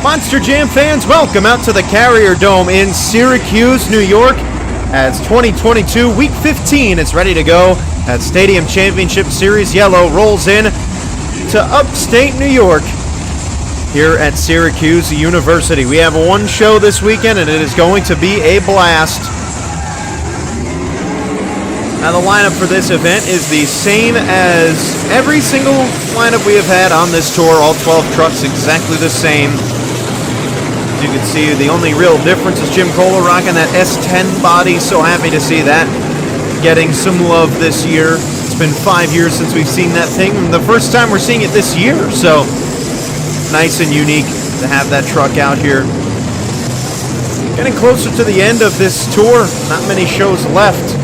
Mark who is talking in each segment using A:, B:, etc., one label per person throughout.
A: Monster Jam fans, welcome out to the Carrier Dome in Syracuse, New York, as 2022 Week 15 is ready to go as Stadium Championship Series Yellow rolls in to upstate New York here at Syracuse University. We have one show this weekend, and it is going to be a blast. Now, the lineup for this event is the same as every single lineup we have had on this tour. All 12 trucks exactly the same. As you can see, the only real difference is Jim Kohler rocking that S10 body. So happy to see that getting some love this year. It's been 5 years since we've seen that thing, and the first time we're seeing it this year. So nice and unique to have that truck out here. Getting closer to the end of this tour. Not many shows left.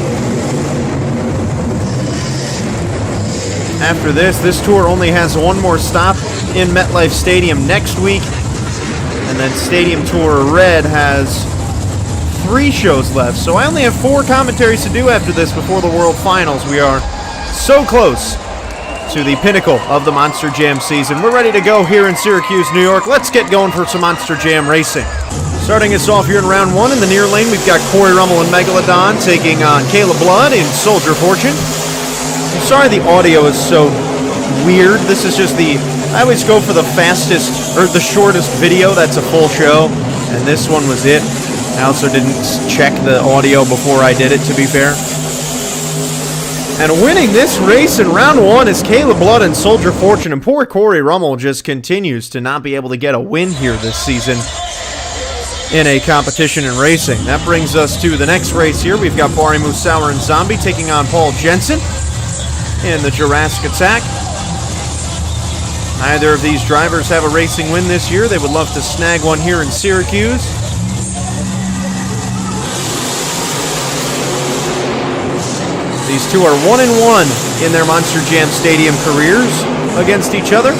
A: After this tour only has one more stop in MetLife Stadium next week. And then Stadium Tour Red has 3 shows left. So I only have 4 commentaries to do after this before the World Finals. We are so close to the pinnacle of the Monster Jam season. We're ready to go here in Syracuse, New York. Let's get going for some Monster Jam racing. Starting us off here in round 1 in the near lane, we've got Corey Rummel and Megalodon taking on Caleb Blood in Soldier Fortune. I'm sorry the audio is so weird. This is just I always go for the fastest, or the shortest video that's a full show, and this one was it. I also didn't check the audio before I did it, to be fair. And winning this race in round 1 is Caleb Blood and Soldier Fortune, and poor Corey Rummel just continues to not be able to get a win here this season in a competition in racing. That brings us to the next race here. We've got Barry Musauer and Zombie taking on Paul Jensen in the Jurassic Attack. Neither of these drivers have a racing win this year. They would love to snag one here in Syracuse. These two are 1-1 in their Monster Jam Stadium careers against each other.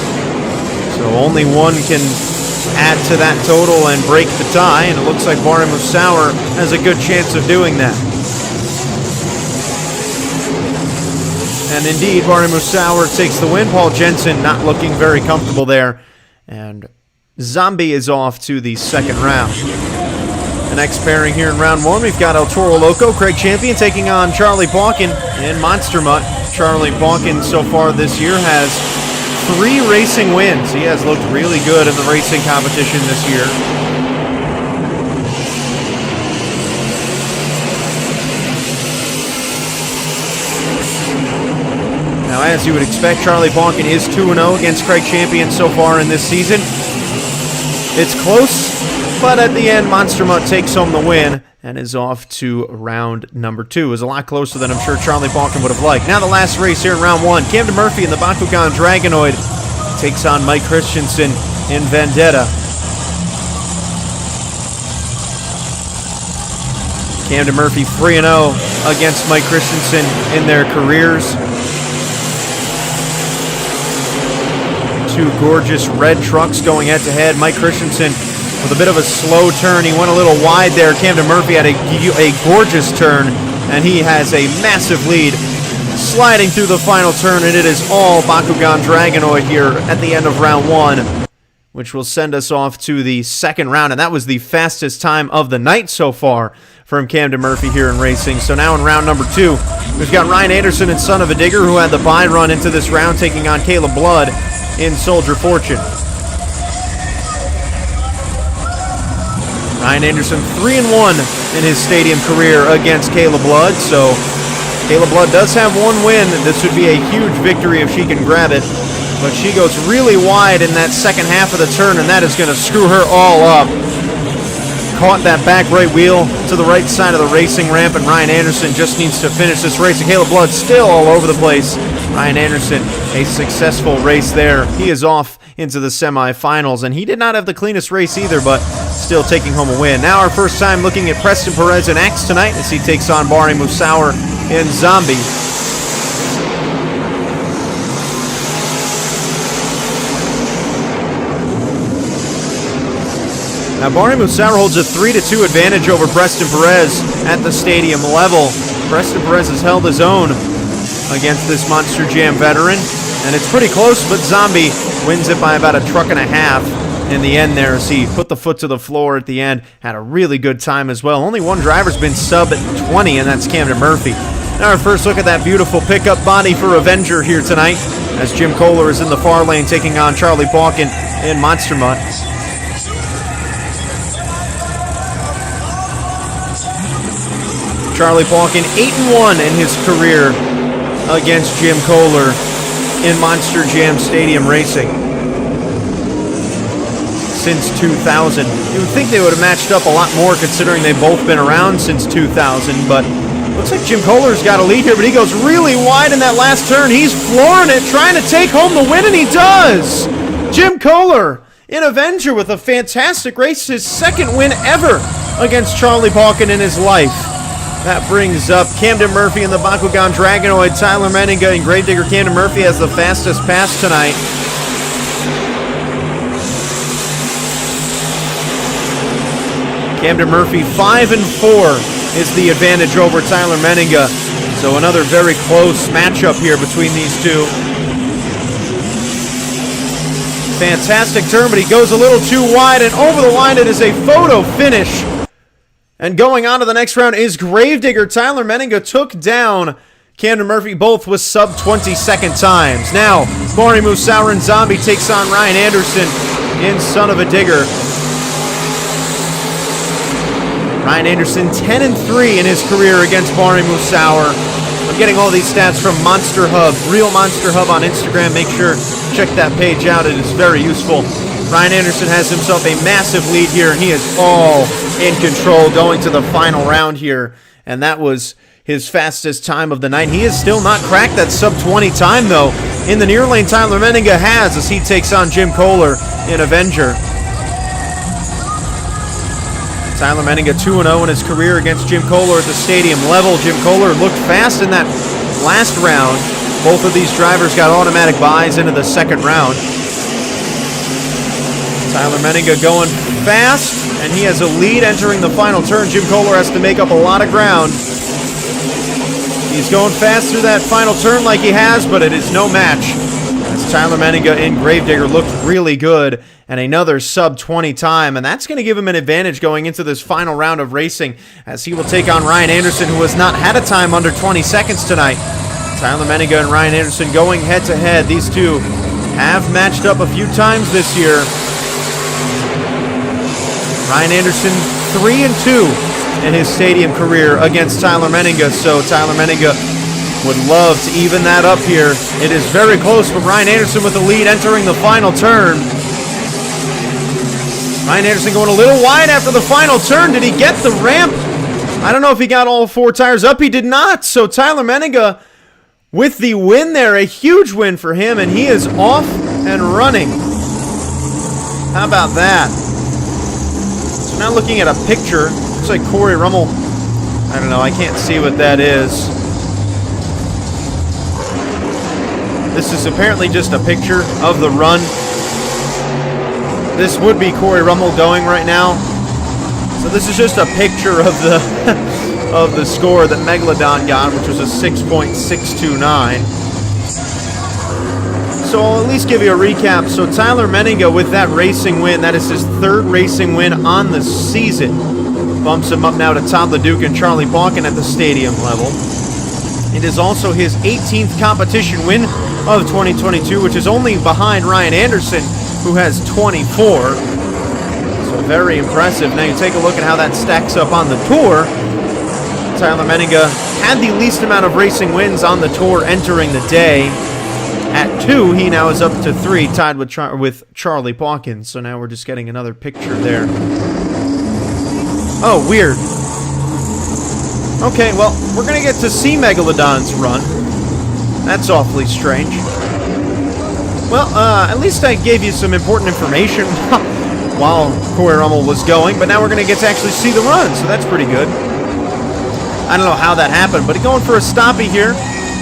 A: So only one can add to that total and break the tie, and it looks like Barry Musauer has a good chance of doing that. And indeed, Barry Musauer takes the win. Paul Jensen not looking very comfortable there. And Zombie is off to the second round. The next pairing here in round 1, we've got El Toro Loco, Craig Champion, taking on Charlie Balkin in Monster Mutt. Charlie Balkin so far this year has 3 racing wins. He has looked really good in the racing competition this year. Now, as you would expect, Charlie Balkin is 2-0 against Craig Champion so far in this season. It's close, but at the end, Monster Mutt takes home the win and is off to round number 2. It was a lot closer than I'm sure Charlie Balkin would have liked. Now the last race here in round 1. Camden Murphy in the Bakugan Dragonoid takes on Mike Christensen in Vendetta. Camden Murphy 3-0 against Mike Christensen in their careers. 2 gorgeous red trucks going head-to-head. Mike Christensen with a bit of a slow turn. He went a little wide there. Camden Murphy had a gorgeous turn, and he has a massive lead. Sliding through the final turn, and it is all Bakugan Dragonoid here at the end of round 1, which will send us off to the second round, and that was the fastest time of the night so far from Camden Murphy here in racing. So now in round number 2, we've got Ryan Anderson and Son of a Digger, who had the bye run into this round, taking on Caleb Blood in Soldier Fortune. Ryan Anderson 3-1 in his stadium career against Caleb Blood, so Caleb Blood does have 1 win. This would be a huge victory if she can grab it, but she goes really wide in that second half of the turn, and that is going to screw her all up. Caught that back right wheel to the right side of the racing ramp, and Ryan Anderson just needs to finish this race. And Caleb Blood still all over the place. Ryan Anderson, a successful race there. He is off into the semifinals, and he did not have the cleanest race either, but still taking home a win. Now our first time looking at Preston Perez in Axe tonight as he takes on Barry Musauer in Zombie. Now, Barry Musauer holds a 3-2 advantage over Preston Perez at the stadium level. Preston Perez has held his own against this Monster Jam veteran, and it's pretty close, but Zombie wins it by about a truck and a half in the end there as he put the foot to the floor at the end. Had a really good time as well. Only one driver's been sub at 20, and that's Camden Murphy. Now our first look at that beautiful pickup body for Avenger here tonight as Jim Kohler is in the far lane taking on Charlie Balkin in Monster Mutt. Charlie Balkin 8-1 in his career against Jim Kohler in Monster Jam Stadium racing since 2000. You would think they would have matched up a lot more considering they've both been around since 2000, but looks like Jim Kohler's got a lead here, but he goes really wide in that last turn. He's flooring it, trying to take home the win, and he does! Jim Kohler in Avenger with a fantastic race, his second win ever against Charlie Balkin in his life. That brings up Camden Murphy in the Bakugan Dragonoid. Tyler Menninga and Gravedigger. Camden Murphy has the fastest pass tonight. Camden Murphy 5-4 is the advantage over Tyler Menninga. So another very close matchup here between these two. Fantastic turn, but he goes a little too wide, and over the line it is a photo finish. And going on to the next round is Gravedigger. Tyler Menninga took down Camden Murphy, both with sub-20-second times. Now, Barney Musauer and Zombie takes on Ryan Anderson in Son of a Digger. Ryan Anderson 10-3 in his career against Barney Musauer. I'm getting all these stats from Monster Hub, Real Monster Hub on Instagram. Make sure to check that page out. It is very useful. Ryan Anderson has himself a massive lead here, and he is all in control going to the final round here. And that was his fastest time of the night. He has still not cracked that sub-20 time, though. In the near lane, Tyler Menninga has as he takes on Jim Kohler in Avenger. Tyler Menninga 2-0 in his career against Jim Kohler at the stadium level. Jim Kohler looked fast in that last round. Both of these drivers got automatic buys into the second round. Tyler Menninga going fast, and he has a lead entering the final turn. Jim Kohler has to make up a lot of ground. He's going fast through that final turn like he has, but it is no match. As Tyler Menninga in Gravedigger looked really good, and another sub-20 time, and that's going to give him an advantage going into this final round of racing, as he will take on Ryan Anderson, who has not had a time under 20 seconds tonight. Tyler Menninga and Ryan Anderson going head-to-head. These two have matched up a few times this year. Ryan Anderson 3-2 in his stadium career against Tyler Menninga, so Tyler Menninga would love to even that up here. It is very close, but Ryan Anderson with the lead entering the final turn. Ryan Anderson going a little wide after the final turn. Did he get the ramp? I don't know if he got all four tires up. He did not, so Tyler Menninga with the win there, a huge win for him, and he is off and running. How about that? So now looking at a picture, looks like Corey Rummel. I don't know, I can't see what that is. This is apparently just a picture of the run. This would be Corey Rummel going right now. So this is just a picture of the of the score that Megalodon got, which was a 6.629. So I'll at least give you a recap. So Tyler Menninga with that racing win, that is his third racing win on the season. Bumps him up now to Todd LeDuc and Charlie Balkin at the stadium level. It is also his 18th competition win of 2022, which is only behind Ryan Anderson, who has 24. So very impressive. Now you take a look at how that stacks up on the tour. Tyler Menninga had the least amount of racing wins on the tour entering the day. At 2, he now is up to 3, tied with Charlie Balkin. So now we're just getting another picture there. Oh, weird. Okay, well, we're going to get to see Megalodon's run. That's awfully strange. Well, at least I gave you some important information while Corey Rummel was going, but now we're going to get to actually see the run, so that's pretty good. I don't know how that happened, but going for a stoppie here,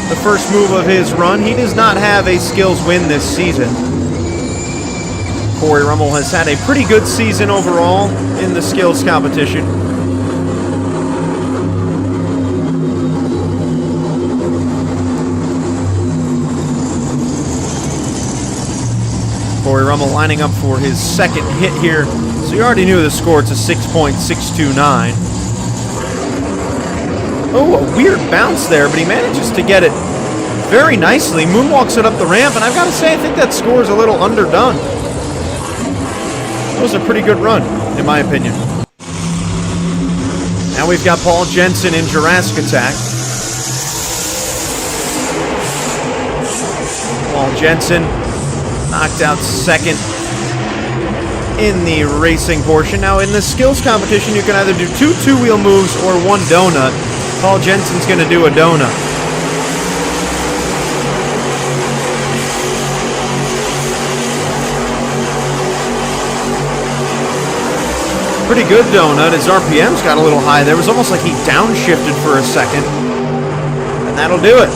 A: the first move of his run. He does not have a skills win this season. Corey Rummel has had a pretty good season overall in the skills competition. Corey Rummel Hamel lining up for his second hit here. So you already knew the score. It's a 6.629. Oh, a weird bounce there, but he manages to get it very nicely. Moonwalks it up the ramp, and I've got to say, I think that score is a little underdone. That was a pretty good run, in my opinion. Now we've got Paul Jensen in Jurassic Attack. Paul Jensen knocked out second in the racing portion. Now in the skills competition, you can either do two two-wheel moves or one donut. Paul Jensen's going to do a donut. Pretty good donut. His RPMs got a little high there. It was almost like he downshifted for a second. And that'll do it.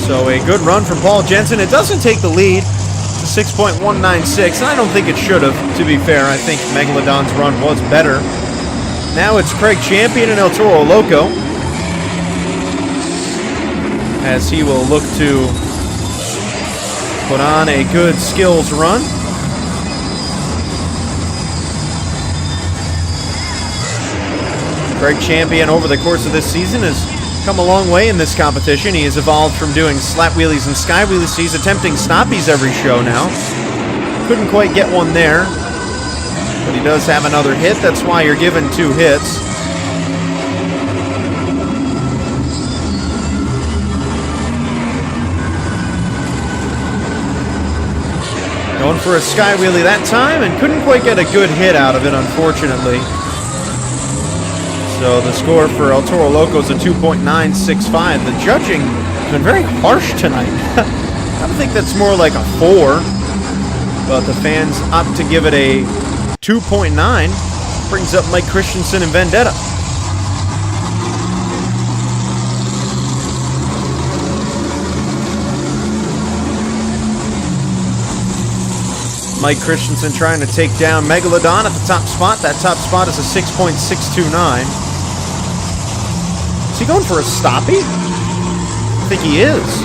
A: So a good run from Paul Jensen. It doesn't take the lead to 6.196, and I don't think it should have, to be fair. I think Megalodon's run was better. Now it's Craig Champion and El Toro Loco, as he will look to put on a good skills run. Craig Champion, over the course of this season, has come a long way in this competition. He has evolved from doing slap wheelies and sky wheelies. He's attempting stoppies every show now. Couldn't quite get one there, but he does have another hit. That's why you're given 2 hits. Going for a sky wheelie that time, and couldn't quite get a good hit out of it, unfortunately. So the score for El Toro Loco is a 2.965. The judging has been very harsh tonight. I think that's more like a 4. But the fans opt to give it a 2.9. Brings up Mike Christensen and Vendetta. Mike Christensen trying to take down Megalodon at the top spot. That top spot is a 6.629. Is he going for a stoppie? I think he is.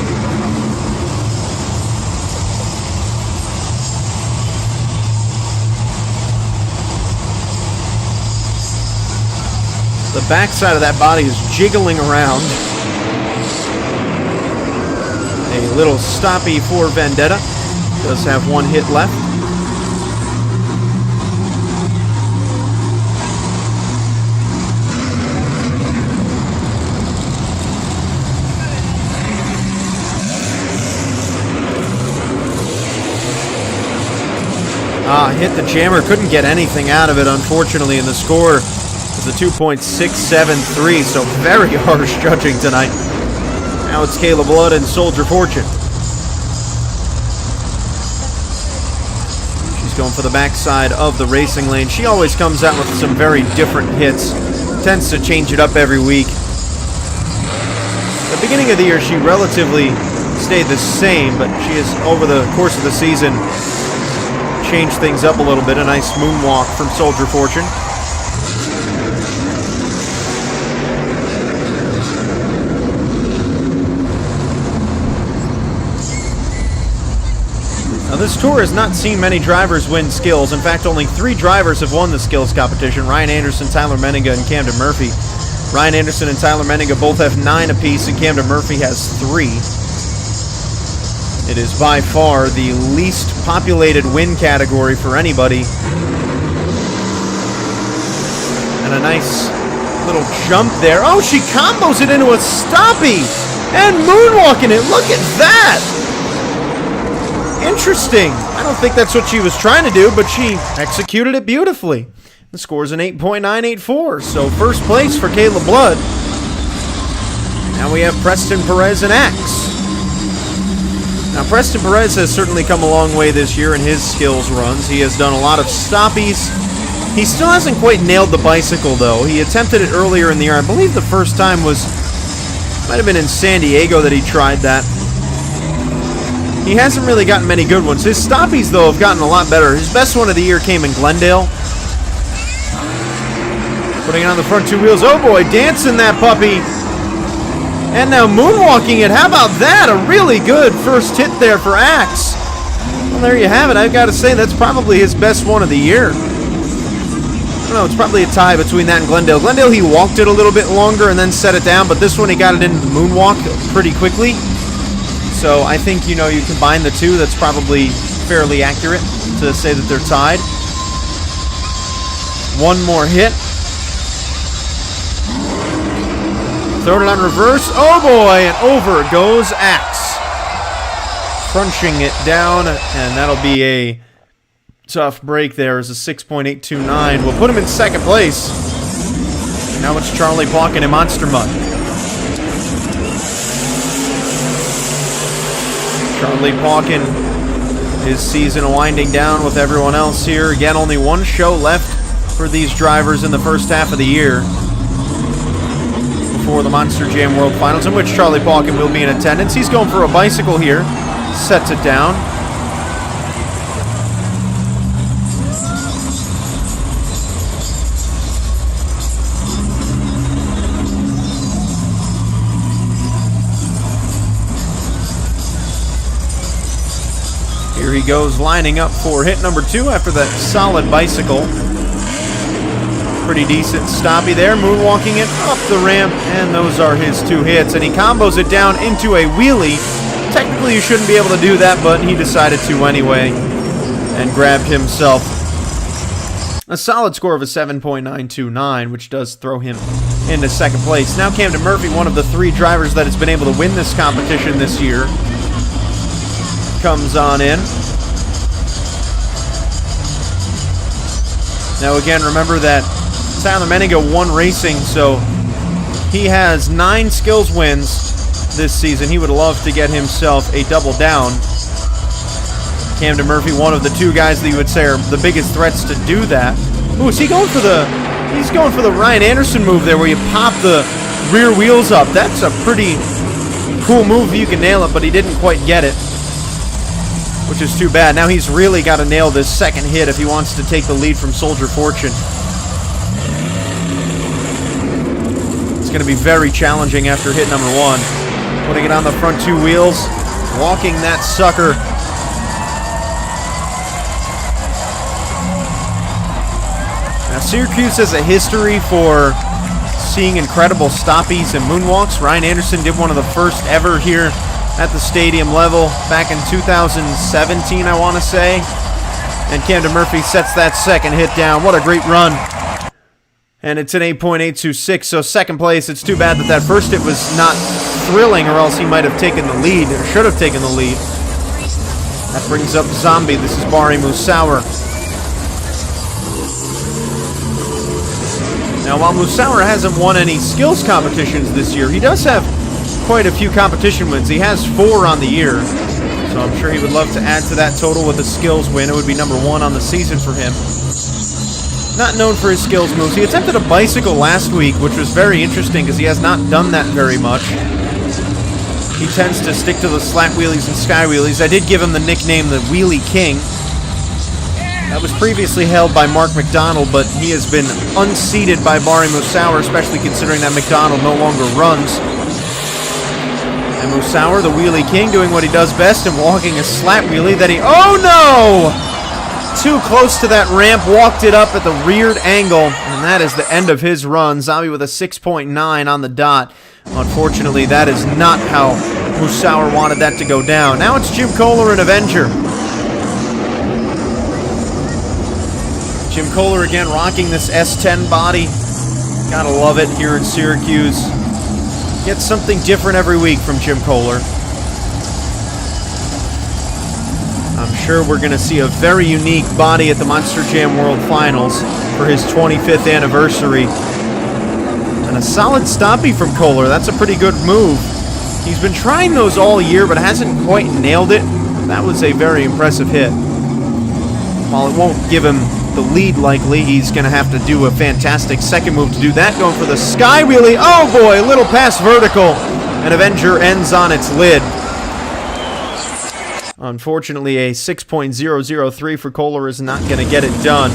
A: The backside of that body is jiggling around. A little stoppie for Vendetta. Does have 1 hit left. Hit the jammer, couldn't get anything out of it, unfortunately, and the score is a 2.673, so very harsh judging tonight. Now it's Caleb Blood and Soldier Fortune. She's going for the backside of the racing lane. She always comes out with some very different hits, tends to change it up every week. At the beginning of the year, she relatively stayed the same, but she has, over the course of the season, change things up a little bit. A nice moonwalk from Soldier Fortune. Now this tour has not seen many drivers win skills. In fact, only 3 drivers have won the skills competition. Ryan Anderson, Tyler Menninga, and Camden Murphy. Ryan Anderson and Tyler Menninga both have 9 apiece, and Camden Murphy has 3. It is by far the least populated win category for anybody. And a nice little jump there. Oh, she combos it into a stoppie and moonwalking it. Look at that. Interesting. I don't think that's what she was trying to do, but she executed it beautifully. The score is an 8.984. So first place for Caleb Blood. Now we have Preston Perez and Axe. Now, Preston Perez has certainly come a long way this year in his skills runs. He has done a lot of stoppies. He still hasn't quite nailed the bicycle, though. He attempted it earlier in the year. I believe the first time might have been in San Diego that he tried that. He hasn't really gotten many good ones. His stoppies, though, have gotten a lot better. His best one of the year came in Glendale. Putting it on the front 2 wheels. Oh, boy, dancing that puppy. And now moonwalking it. How about that? A really good first hit there for Axe. Well, there you have it. I've got to say, that's probably his best one of the year. I don't know, it's probably a tie between that and Glendale. Glendale, he walked it a little bit longer and then set it down, but this one he got it into the moonwalk pretty quickly. So I think, you combine the two, that's probably fairly accurate to say that they're tied. One more hit. Throwed it on reverse. Oh boy, and over goes Axe. Crunching it down, and that'll be a tough break there as a 6.829. We'll put him in second place. Now it's Charlie Plotkin in Monster Mud. Charlie Plotkin, his season winding down with everyone else here. Again, only one show left for these drivers in the first half of the year before the Monster Jam World Finals, in which Charlie Plotkin will be in attendance. He's going for a bicycle here. Sets it down. Here he goes, lining up for hit number 2 after that solid bicycle. Pretty decent stoppy there, moonwalking it up the ramp, and those are his 2 hits. And he combos it down into a wheelie. Technically, you shouldn't be able to do that, but he decided to anyway and grabbed himself a solid score of a 7.929, which does throw him into second place. Now Camden Murphy, one of the 3 drivers that has been able to win this competition this year, comes on in. Now again, remember that Tyler Menigo won racing, so he has 9 skills wins this season. He would love to get himself a double down. Camden Murphy, one of the 2 guys that you would say are the biggest threats to do that. Ooh, is he going for the... He's going for the Ryan Anderson move there where you pop the rear wheels up. That's a pretty cool move if you can nail it, but he didn't quite get it, which is too bad. Now he's really got to nail this second hit if he wants to take the lead from Soldier Fortune. It's going to be very challenging after hit number 1. Putting it on the front 2 wheels, walking that sucker. Now Syracuse has a history for seeing incredible stoppies and moonwalks. Ryan Anderson did one of the first ever here at the stadium level back in 2017, I want to say. And Camden Murphy sets that second hit down. What a great run. And it's an 8.826, so second place. It's too bad that that first hit was not thrilling, or else he might have taken the lead, or should have taken the lead. That brings up Zombie. This is Bari Musauer. Now, while Musauer hasn't won any skills competitions this year, he does have quite a few competition wins. He has 4 on the year, so I'm sure he would love to add to that total with a skills win. It would be number 1 on the season for him. Not known for his skills moves. He attempted a bicycle last week, which was very interesting because he has not done that very much. He tends to stick to the slack wheelies and sky wheelies. I did give him the nickname the Wheelie King. That was previously held by Mark McDonald, but he has been unseated by Bari Musauer, especially considering that McDonald no longer runs. And Musauer, the Wheelie King, doing what he does best and walking a slat wheelie that he... Oh no! Too close to that ramp, walked it up at the reared angle, and that is the end of his run. Zombie with a 6.9 on the dot. Unfortunately, that is not how Musauer wanted that to go down. Now it's Jim Kohler and Avenger. Jim Kohler again rocking this S10 body. Gotta love it here in Syracuse. Get something different every week from Jim Kohler. I'm sure we're going to see a very unique body at the Monster Jam World Finals for his 25th anniversary. And a solid stoppie from Kohler. That's a pretty good move. He's been trying those all year, but hasn't quite nailed it. That was a very impressive hit. While it won't give him the lead likely, he's going to have to do a fantastic second move to do that. Going for the sky wheelie. Oh boy, a little past vertical. And Avenger ends on its lid. Unfortunately, a 6.003 for Kohler is not going to get it done.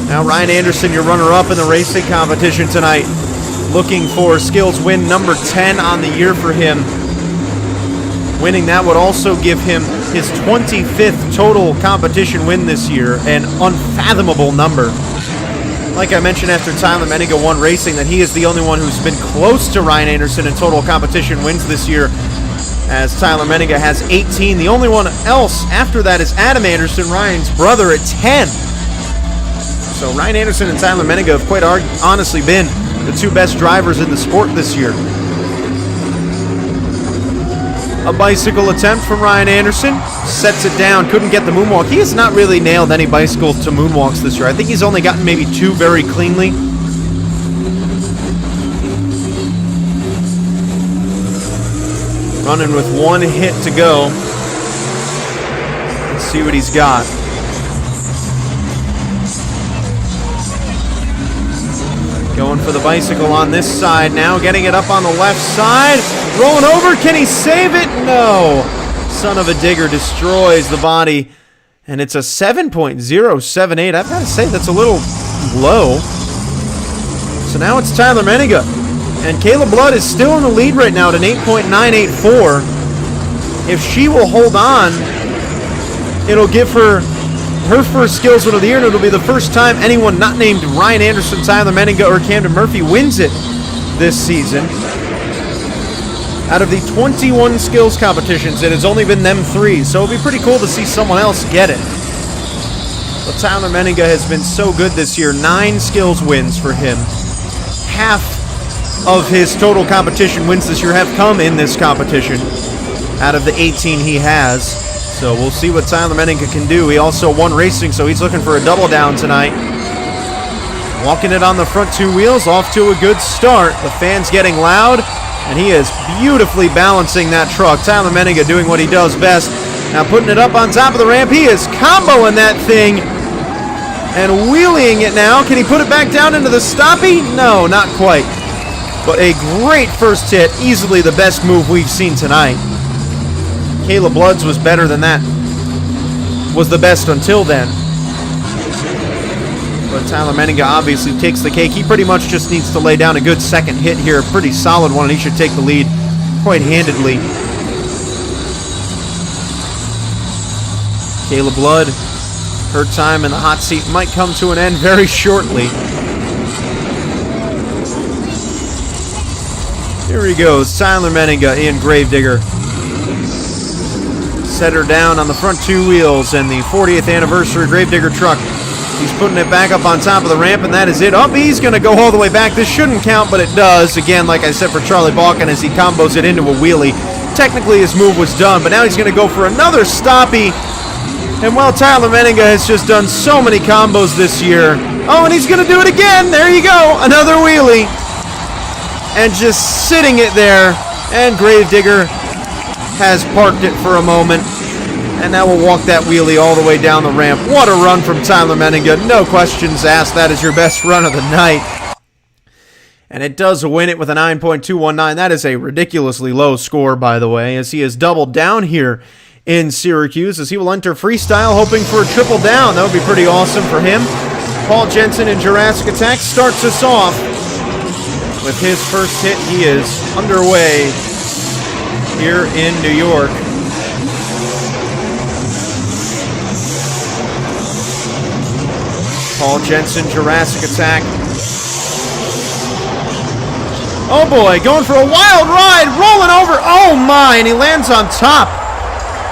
A: Now Ryan Anderson, your runner-up in the racing competition tonight. Looking for skills win number 10 on the year for him. Winning that would also give him his 25th total competition win this year, an unfathomable number. Like I mentioned after Tyler Menninga won racing, that he is the only one who's been close to Ryan Anderson in total competition wins this year, as Tyler Menninga has 18. The only one else after that is Adam Anderson, Ryan's brother, at 10. So Ryan Anderson and Tyler Menninga have quite honestly been the two best drivers in the sport this year. A bicycle attempt from Ryan Anderson. Sets it down. Couldn't get the moonwalk. He has not really nailed any bicycles to moonwalks this year. I think he's only gotten maybe 2 very cleanly. Running with 1 hit to go. Let's see what he's got. Going for the bicycle on this side now. Getting it up on the left side. Rolling over. Can he save it? No. Son of a digger destroys the body. And it's a 7.078. I've got to say, that's a little low. So now it's Tyler Menninga. And Kayla Blood is still in the lead right now at an 8.984. If she will hold on, it'll give her first skills win of the year, and it'll be the first time anyone not named Ryan Anderson, Tyler Menninga, or Camden Murphy wins it this season. Out of the 21 skills competitions, it has only been them 3, so it'll be pretty cool to see someone else get it. But Tyler Menninga has been so good this year. 9 skills wins for him. Half of his total competition wins this year have come in this competition out of the 18 he has. So we'll see what Tyler Menninga can do. He also won racing, so he's looking for a double down tonight. Walking it on the front 2 wheels, off to a good start. The fans getting loud, and he is beautifully balancing that truck. Tyler Menninga doing what he does best. Now putting it up on top of the ramp. He is comboing that thing and wheeling it now. Can he put it back down into the stoppie? No, not quite. But a great first hit. Easily the best move we've seen tonight. Kayla Blood's was better than that. Was the best until then. But Tyler Menninga obviously takes the cake. He pretty much just needs to lay down a good second hit here. A pretty solid one, and he should take the lead quite handedly. Kayla Blood, her time in the hot seat might come to an end very shortly. Here he goes, Tyler Menninga in Gravedigger. Set her down on the front 2 wheels and the 40th anniversary Gravedigger truck. He's putting it back up on top of the ramp, and that is it. Oh, he's going to go all the way back. This shouldn't count, but it does. Again, like I said for Charlie Balkin, as he combos it into a wheelie. Technically, his move was done, but now he's going to go for another stoppie. And while Tyler Menninga has just done so many combos this year. Oh, and he's going to do it again. There you go. Another wheelie. And just sitting it there. And Gravedigger has parked it for a moment, and now we'll walk that wheelie all the way down the ramp. What a run from Tyler Menninga. No questions asked. That is your best run of the night. And it does win it with a 9.219. That is a ridiculously low score, by the way, as he has doubled down here in Syracuse, as he will enter freestyle, hoping for a triple down. That would be pretty awesome for him. Paul Jensen in Jurassic Attack starts us off with his first hit. He is underway here in New York. Paul Jensen, Jurassic Attack. Oh boy, going for a wild ride, rolling over. Oh my, and he lands on top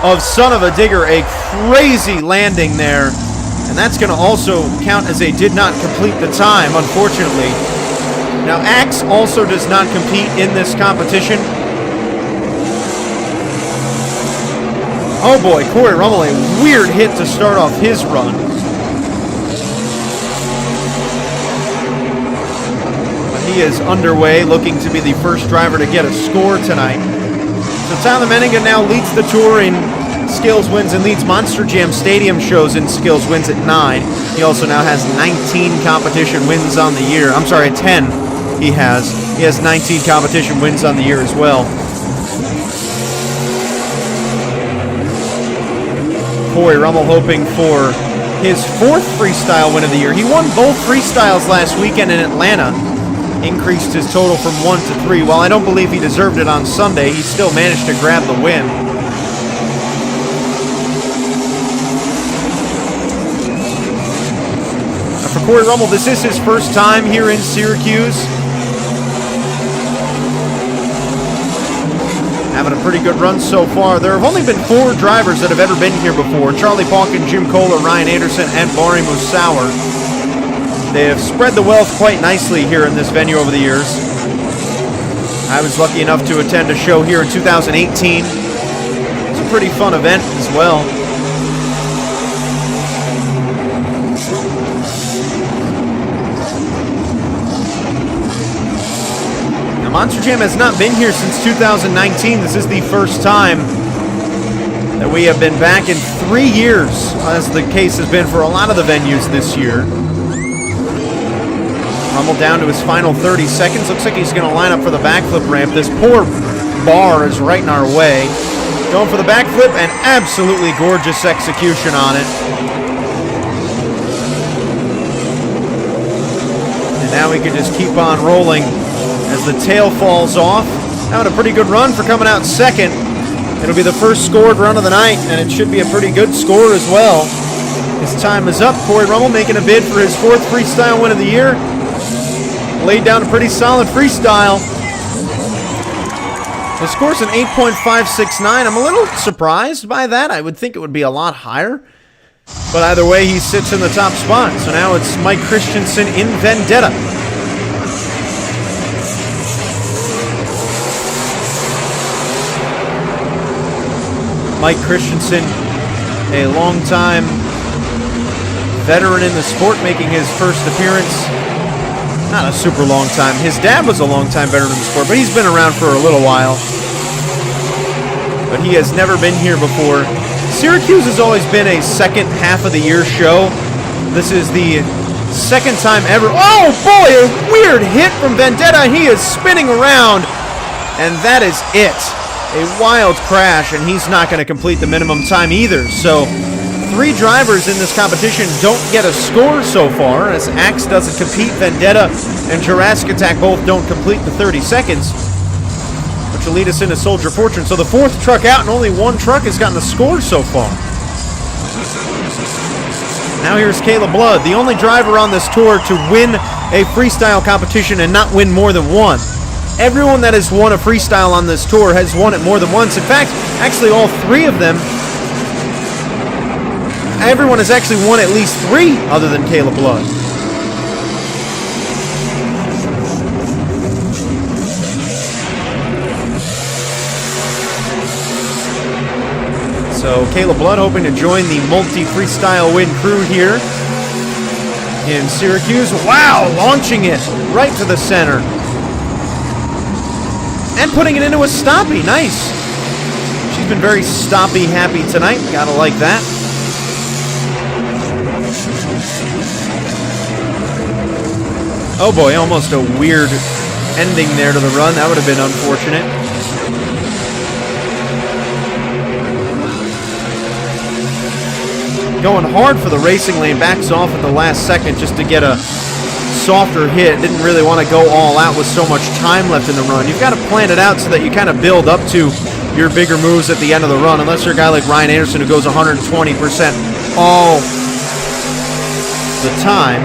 A: of Son of a Digger. A crazy landing there. And that's going to also count as a did not complete the time, unfortunately. Now, Axe also does not compete in this competition. Oh boy, Corey Rummel, a weird hit to start off his run. But he is underway, looking to be the first driver to get a score tonight. So Tyler Menninga now leads the tour in skills wins and leads Monster Jam Stadium shows in skills wins at 9. He also now has 19 competition wins on the year. I'm sorry, 10 he has. He has 19 competition wins on the year as well. Corey Rummel hoping for his 4th freestyle win of the year. He won both freestyles last weekend in Atlanta. Increased his total from 1 to 3. While I don't believe he deserved it on Sunday, he still managed to grab the win. Corey Rummel. This is his first time here in Syracuse. Having a pretty good run so far. There have only been 4 drivers that have ever been here before. Charlie Palkin, Jim Kohler, Ryan Anderson, and Barry Musauer. They have spread the wealth quite nicely here in this venue over the years. I was lucky enough to attend a show here in 2018. It's a pretty fun event as well. Now, Monster Jam has not been here since 2019. This is the first time that we have been back in 3 years, as the case has been for a lot of the venues this year. Rummel down to his final 30 seconds. Looks like he's going to line up for the backflip ramp. This poor bar is right in our way. Going for the backflip, and absolutely gorgeous execution on it. And now we can just keep on rolling as the tail falls off. Having a pretty good run for coming out second. It'll be the first scored run of the night, and it should be a pretty good score as well. His time is up. Corey Rummel making a bid for his 4th freestyle win of the year. Laid down a pretty solid freestyle. The score's an 8.569. I'm a little surprised by that. I would think it would be a lot higher. But either way, he sits in the top spot. So now it's Mike Christensen in Vendetta. Mike Christensen, a longtime veteran in the sport, making his first appearance. Not a super long time. His dad was a long-time veteran in the sport, but he's been around for a little while. But he has never been here before. Syracuse has always been a second half of the year show. This is the second time ever. Oh boy, a weird hit from Vendetta. He is spinning around, and that is it. A wild crash, and he's not going to complete the minimum time either. So 3 drivers in this competition don't get a score so far, as Axe doesn't compete, Vendetta and Jurassic Attack both don't complete the 30 seconds, which will lead us into Soldier Fortune. So the 4th truck out, and only 1 truck has gotten a score so far. Now here's Caleb Blood, the only driver on this tour to win a freestyle competition and not win more than 1. Everyone that has won a freestyle on this tour has won it more than once. In fact, actually all 3 of them. Everyone has actually won at least 3 other than Caleb Blood. So Caleb Blood hoping to join the multi-freestyle win crew here in Syracuse. Wow, launching it right to the center. And putting it into a stoppie. Nice. She's been very stoppie happy tonight. Gotta like that. Oh boy, almost a weird ending there to the run. That would have been unfortunate. Going hard for the racing lane, backs off at the last second just to get a softer hit. Didn't really want to go all out with so much time left in the run. You've got to plan it out so that you kind of build up to your bigger moves at the end of the run, unless you're a guy like Ryan Anderson who goes 120% all the time.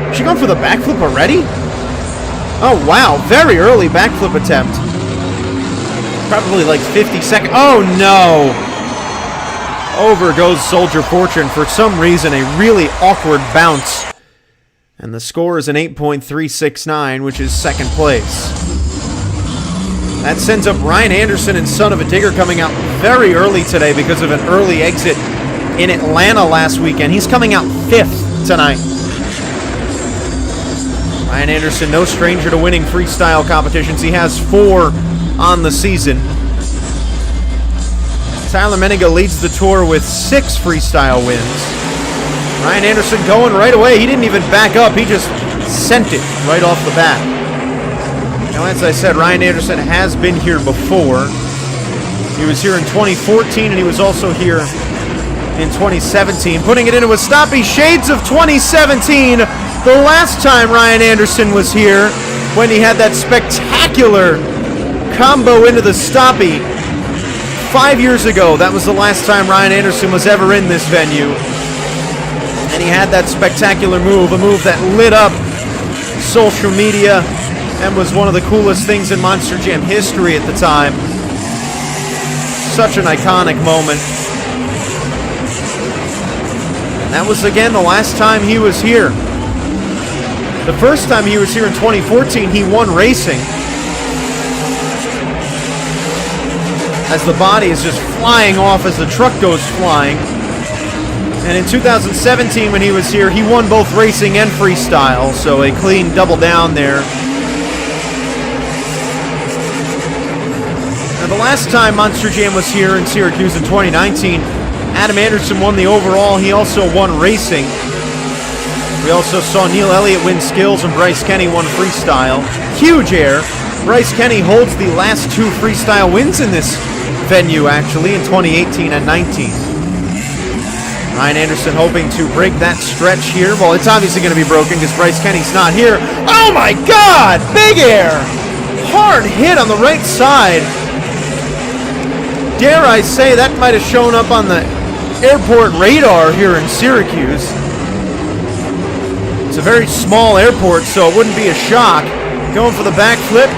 A: Is she going for the backflip already? Oh, wow. Very early backflip attempt. Probably like 50 seconds. Oh, no. Over goes Soldier Fortune. For some reason, a really awkward bounce. And the score is an 8.369, which is second place. That sends up Ryan Anderson and Son of a Digger coming out very early today because of an early exit in Atlanta last weekend. He's coming out 5th tonight. Ryan Anderson, no stranger to winning freestyle competitions. He has 4 on the season. Tyler Meniga leads the tour with 6 freestyle wins. Ryan Anderson going right away. He didn't even back up. He just sent it right off the bat. Now, as I said, Ryan Anderson has been here before. He was here in 2014, and he was also here in 2017. Putting it into a stoppie, shades of 2017. The last time Ryan Anderson was here, when he had that spectacular combo into the stoppie. 5 years ago, that was the last time Ryan Anderson was ever in this venue. And he had that spectacular move, a move that lit up social media and was one of the coolest things in Monster Jam history at the time. Such an iconic moment. And that was, again, the last time he was here. The first time he was here in 2014, he won racing. As the body is just flying off as the truck goes flying. And in 2017, when he was here, he won both racing and freestyle, so a clean double down there. Now, the last time Monster Jam was here in Syracuse in 2019, Adam Anderson won the overall. He also won racing. We also saw Neil Elliott win skills and Bryce Kenny won freestyle. Huge air. Bryce Kenny holds the last 2 freestyle wins in this venue, actually, in 2018 and 19. Ryan Anderson hoping to break that stretch here. Well, it's obviously going to be broken because Bryce Kenny's not here. Oh my God! Big air! Hard hit on the right side. Dare I say that might have shown up on the airport radar here in Syracuse. It's a very small airport, so it wouldn't be a shock. Going for the backflip,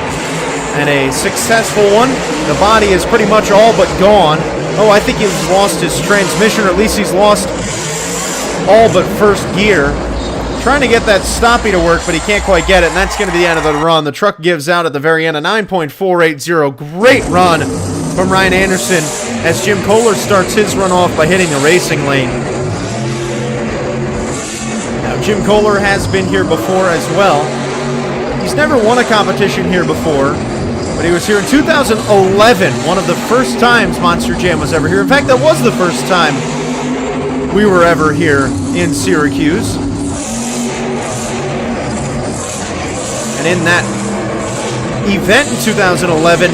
A: and a successful one. The body is pretty much all but gone. Oh, I think he's lost his transmission, or at least he's lost all but first gear. Trying to get that stoppie to work, but he can't quite get it, and that's going to be the end of the run. The truck gives out at the very end, a 9.480. Great run from Ryan Anderson as Jim Kohler starts his run off by hitting the racing lane. Now, Jim Kohler has been here before as well. He's never won a competition here before, but he was here in 2011, one of the first times Monster Jam was ever here. In fact, that was the first time we were ever here in Syracuse. And in that event in 2011,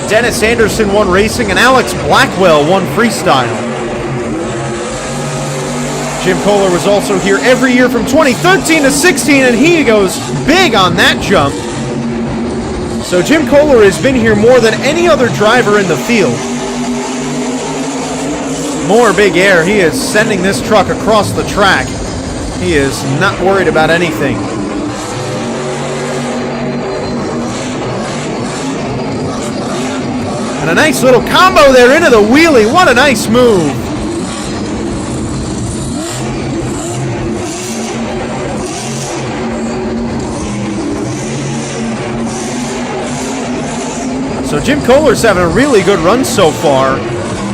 A: Dennis Anderson won racing and Alex Blackwell won freestyle. Jim Kohler was also here every year from 2013 to 16, and he goes big on that jump. So Jim Kohler has been here more than any other driver in the field. More big air. He is sending this truck across the track. He is not worried about anything. And a nice little combo there into the wheelie. What a nice move. So Jim Kohler's having a really good run so far.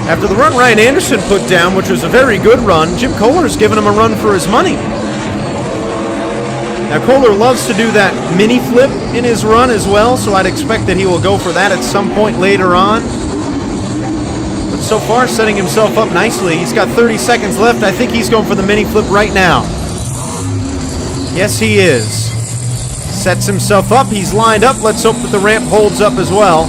A: After the run Ryan Anderson put down, which was a very good run, Jim Kohler's giving him a run for his money. Now Kohler loves to do that mini flip in his run as well, so I'd expect that he will go for that at some point later on. But so far, setting himself up nicely. He's got 30 seconds left. I think he's going for the mini flip right now. Yes, he is. Sets himself up. He's lined up. Let's hope that the ramp holds up as well.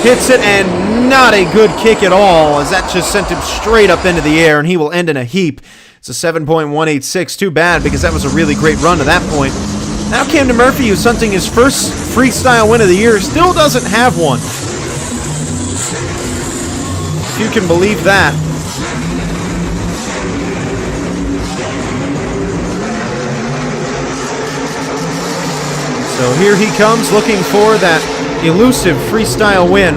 A: Hits it, and not a good kick at all, as that just sent him straight up into the air, and he will end in a heap. It's a 7.186. Too bad, because that was a really great run to that point. Now Camden Murphy, who's hunting his first freestyle win of the year, still doesn't have one. If you can believe that. So here he comes, looking for that elusive freestyle win.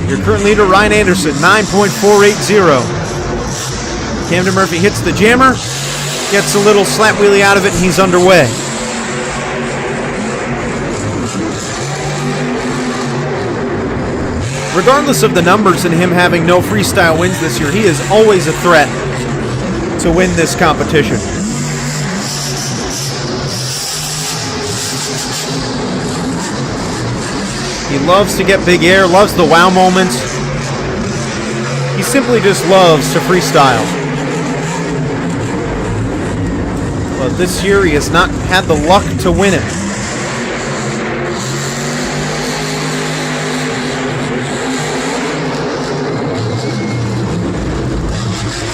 A: Your current leader, Ryan Anderson, 9.480. Camden Murphy hits the jammer, gets a little slap wheelie out of it, and he's underway. Regardless of the numbers and him having no freestyle wins this year, he is always a threat to win this competition. He loves to get big air, loves the wow moments. He simply just loves to freestyle. But this year he has not had the luck to win it.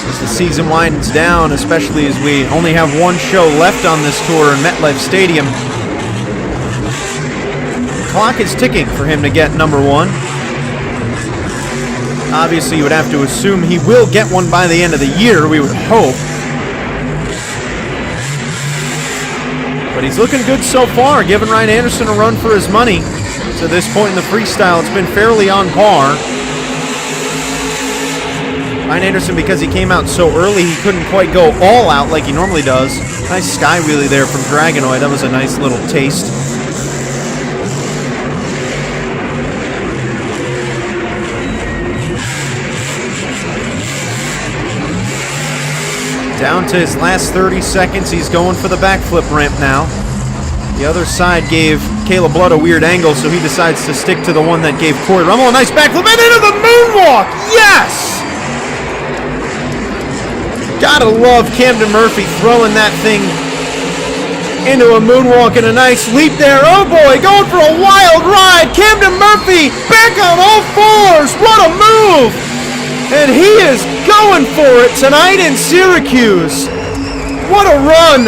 A: As the season winds down, especially as we only have one show left on this tour in MetLife Stadium, clock is ticking for him to get number one. Obviously, you would have to assume he will get one by the end of the year, we would hope. But he's looking good so far, giving Ryan Anderson a run for his money. To this point in the freestyle, it's been fairly on par. Ryan Anderson, because he came out so early, he couldn't quite go all out like he normally does. Nice sky wheelie there from Dragonoid. That was a nice little taste. Down to his last 30 seconds. He's going for the backflip ramp now. The other side gave Caleb Blood a weird angle, so he decides to stick to the one that gave Corey Rummel a nice backflip and into the moonwalk. Yes! Gotta love Camden Murphy throwing that thing into a moonwalk and a nice leap there. Oh boy, going for a wild ride. Camden Murphy back on all fours. What a move! And he is going for it tonight in Syracuse. What a run!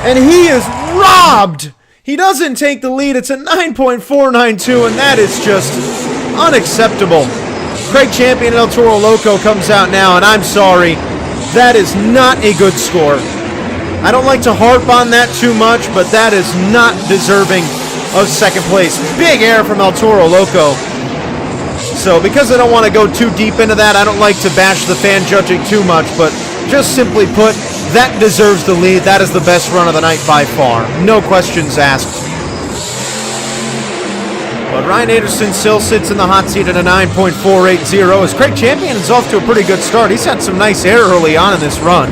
A: And he is robbed. He doesn't take the lead. It's a 9.492, and that is just unacceptable. Craig Champion El Toro Loco comes out now, and I'm sorry. That is not a good score. I don't like to harp on that too much, but that is not deserving of second place. Big air from El Toro Loco. So because I don't want to go too deep into that, I don't like to bash the fan judging too much, but just simply put, that deserves the lead. That is the best run of the night by far. No questions asked. But Ryan Anderson still sits in the hot seat at a 9.480 as Craig Champion is off to a pretty good start. He's had some nice air early on in this run.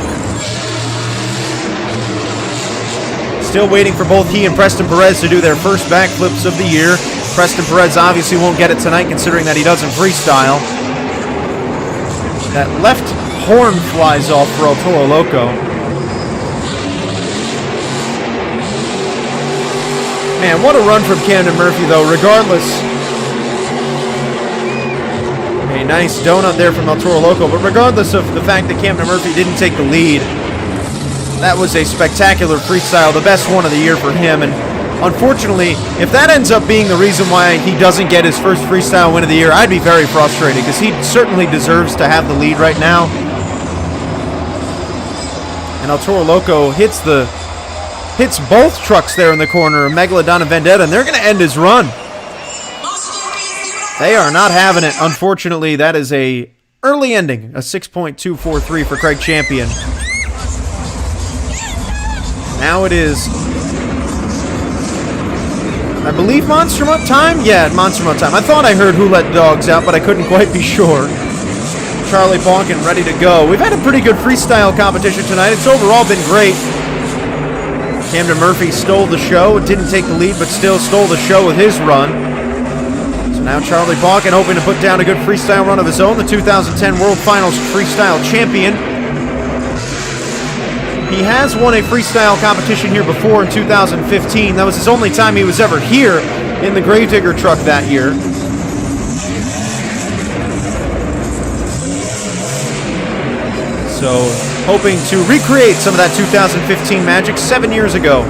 A: Still waiting for both he and Preston Perez to do their first backflips of the year. Preston Perez obviously won't get it tonight considering that he doesn't freestyle. That left horn flies off for El Toro Loco. Man, what a run from Camden Murphy, though, regardless. A nice donut there from El Toro Loco, but regardless of the fact that Camden Murphy didn't take the lead, that was a spectacular freestyle, the best one of the year for him. And unfortunately, if that ends up being the reason why he doesn't get his first freestyle win of the year, I'd be very frustrated because he certainly deserves to have the lead right now. And El Toro Loco hits both trucks there in the corner, Megalodon and Vendetta, and they're going to end his run. They are not having it. Unfortunately, that is a early ending, a 6.243 for Craig Champion. Now it is, I believe, Monster Mutt time? Yeah, Monster Mutt time. I thought I heard Who Let Dogs Out, but I couldn't quite be sure. Charlie Bonkin ready to go. We've had a pretty good freestyle competition tonight. It's overall been great. Camden Murphy stole the show. Didn't take the lead, but still stole the show with his run. So now Charlie Bonkin hoping to put down a good freestyle run of his own. The 2010 World Finals freestyle champion. He has won a freestyle competition here before in 2015. That was his only time he was ever here in the Gravedigger truck that year. So, hoping to recreate some of that 2015 magic 7 years ago.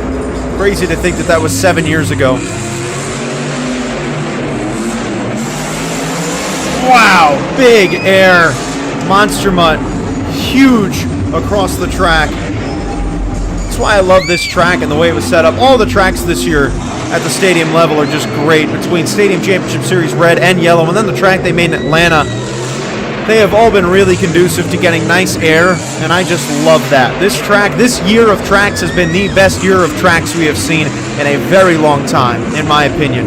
A: Crazy to think that that was 7 years ago. Wow, big air. Monster Mutt, huge across the track. That's why I love this track and the way it was set up. All the tracks this year at the stadium level are just great, between Stadium Championship Series Red and Yellow, and then the track they made in Atlanta. They have all been really conducive to getting nice air, and I just love that. This track, this year of tracks has been the best year of tracks we have seen in a very long time, in my opinion.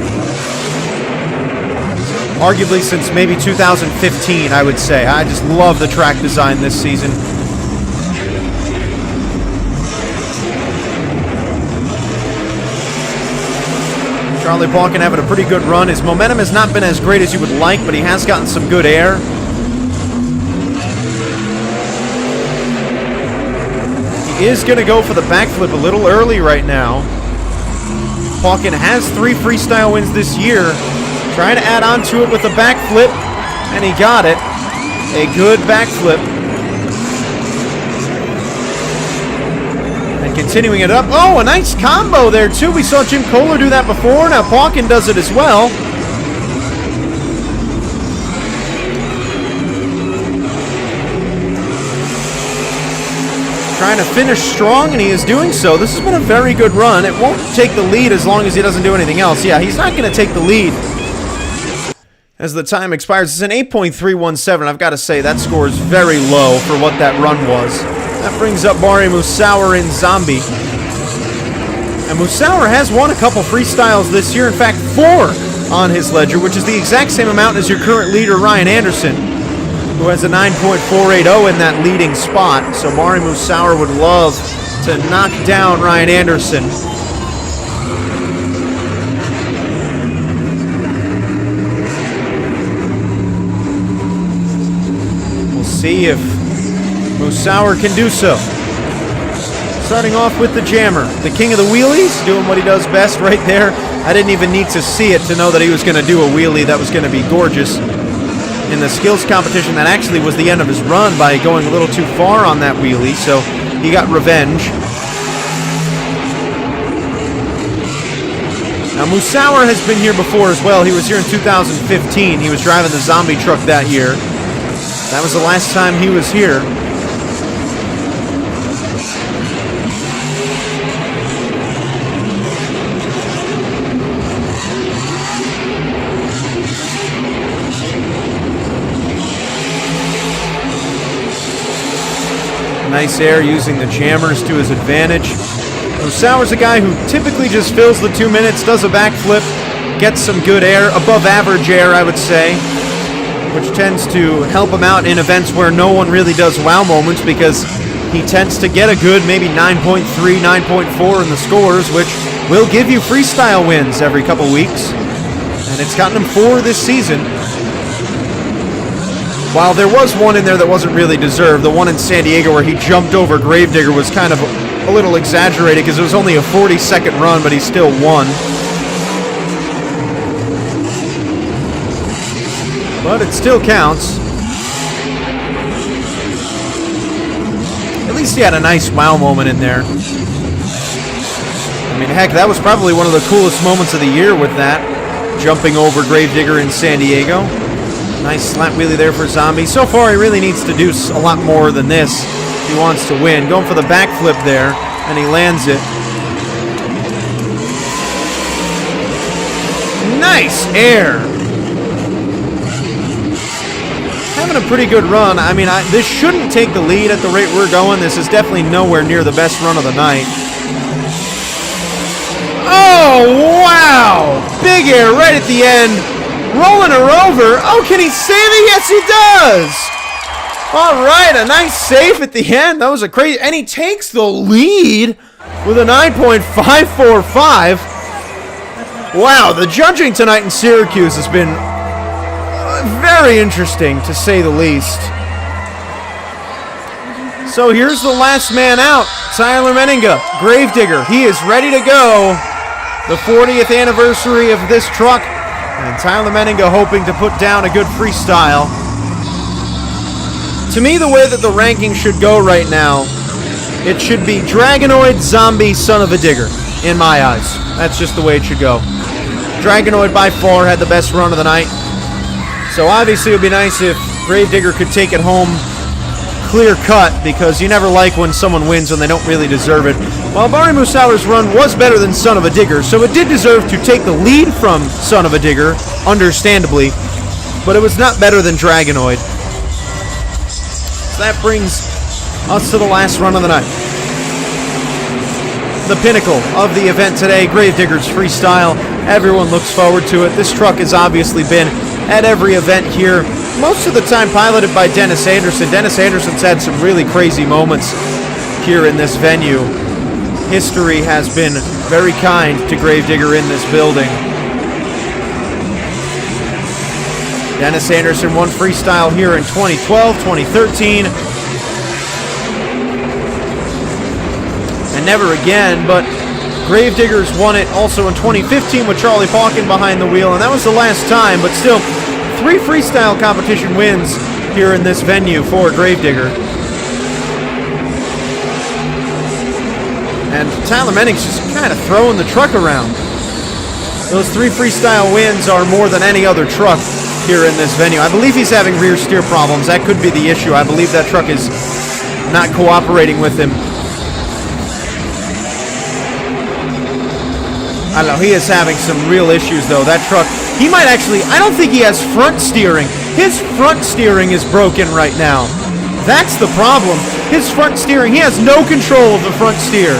A: Arguably since maybe 2015, I would say. I just love the track design this season. Charlie Bonkin having a pretty good run. His momentum has not been as great as you would like, but he has gotten some good air. He is going to go for the backflip a little early right now. Bonkin has 3 freestyle wins this year. Trying to add on to it with a backflip, and he got it. A good backflip. And continuing it up. Oh, a nice combo there, too. We saw Jim Kohler do that before. Now Pauken does it as well. Trying to finish strong, and he is doing so. This has been a very good run. It won't take the lead as long as he doesn't do anything else. Yeah, he's not going to take the lead as the time expires. It's an 8.317. I've got to say, that score is very low for what that run was. That brings up Bari Musauer in Zombie. And Musauer has won a couple freestyles this year. In fact, 4 on his ledger, which is the exact same amount as your current leader, Ryan Anderson, who has a 9.480 in that leading spot. So Bari Musauer would love to knock down Ryan Anderson. We'll see if Musauer can do so. Starting off with the jammer, the king of the wheelies, doing what he does best right there. I didn't even need to see it to know that he was going to do a wheelie that was going to be gorgeous. In the skills competition, that actually was the end of his run by going a little too far on that wheelie, so he got revenge. Now, Musauer has been here before as well. He was here in 2015. He was driving the zombie truck that year. That was the last time he was here. Nice air using the jammers to his advantage. Musauer's a guy who typically just fills the 2 minutes, does a backflip, gets some good air, above average air, I would say, which tends to help him out in events where no one really does wow moments because he tends to get a good maybe 9.3, 9.4 in the scores, which will give you freestyle wins every couple weeks. And it's gotten him 4 this season. While there was one in there that wasn't really deserved, the one in San Diego where he jumped over Gravedigger was kind of a little exaggerated because it was only a 40-second run, but he still won. But it still counts. At least he had a nice wow moment in there. I mean, heck, that was probably one of the coolest moments of the year with that. Jumping over Gravedigger in San Diego. Nice slant wheelie there for Zombie. So far, he really needs to do a lot more than this if he wants to win. Going for the backflip there, and he lands it. Nice air. Having a pretty good run. I mean, this shouldn't take the lead at the rate we're going. This is definitely nowhere near the best run of the night. Oh, wow! Big air right at the end. Rolling her over. Oh, can he save it? Yes, he does. All right, a nice save at the end. That was a crazy... And he takes the lead with a 9.545. Wow, the judging tonight in Syracuse has been very interesting, to say the least. So here's the last man out. Tyler Menninga, Gravedigger. He is ready to go. The 40th anniversary of this truck. And Tyler Menninga hoping to put down a good freestyle. To me, the way that the ranking should go right now, it should be Dragonoid, Zombie, Son of a Digger, in my eyes. That's just the way it should go. Dragonoid by far had the best run of the night. So obviously it would be nice if Gravedigger could take it home clear cut, because you never like when someone wins when they don't really deserve it. While Bari Musauer's run was better than Son of a Digger, so it did deserve to take the lead from Son of a Digger, understandably, but it was not better than Dragonoid. So that brings us to the last run of the night. The pinnacle of the event today, Gravedigger's freestyle. Everyone looks forward to it. This truck has obviously been at every event here, most of the time piloted by Dennis Anderson. Dennis Anderson's had some really crazy moments here in this venue. History has been very kind to Gravedigger in this building. Dennis Anderson won freestyle here in 2012, 2013, and never again, but Gravedigger's won it also in 2015 with Charlie Pauken behind the wheel, and that was the last time, but still, 3 freestyle competition wins here in this venue for Gravedigger. And Tyler Menning's just kind of throwing the truck around. Those 3 freestyle wins are more than any other truck here in this venue. I believe he's having rear steer problems. That could be the issue. I believe that truck is not cooperating with him. I don't know. He is having some real issues, though. That truck, he might actually, I don't think he has front steering. His front steering is broken right now. That's the problem. His front steering, he has no control of the front steer.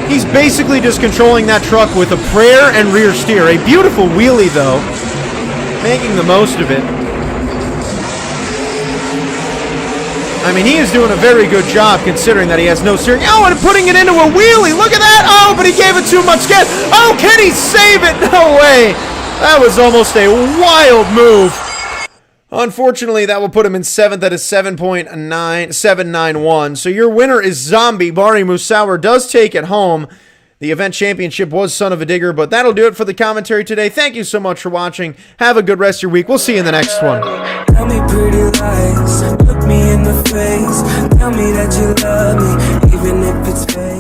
A: He's basically just controlling that truck with a prayer and rear steer. A beautiful wheelie, though. Making the most of it. I mean, he is doing a very good job considering that he has no steering. Oh, and putting it into a wheelie. Look at that. Oh, but he gave it too much gas. Oh, can he save it? No way. That was almost a wild move. Unfortunately, that will put him in 7th at a 7.9791. So your winner is Zombie. Bari Musawar does take it home. The event championship was Son of a Digger, but that'll do it for the commentary today. Thank you so much for watching. Have a good rest of your week. We'll see you in the next one.
B: Tell me pretty lies, look me in the face. Tell me that you love me, even if it's fake.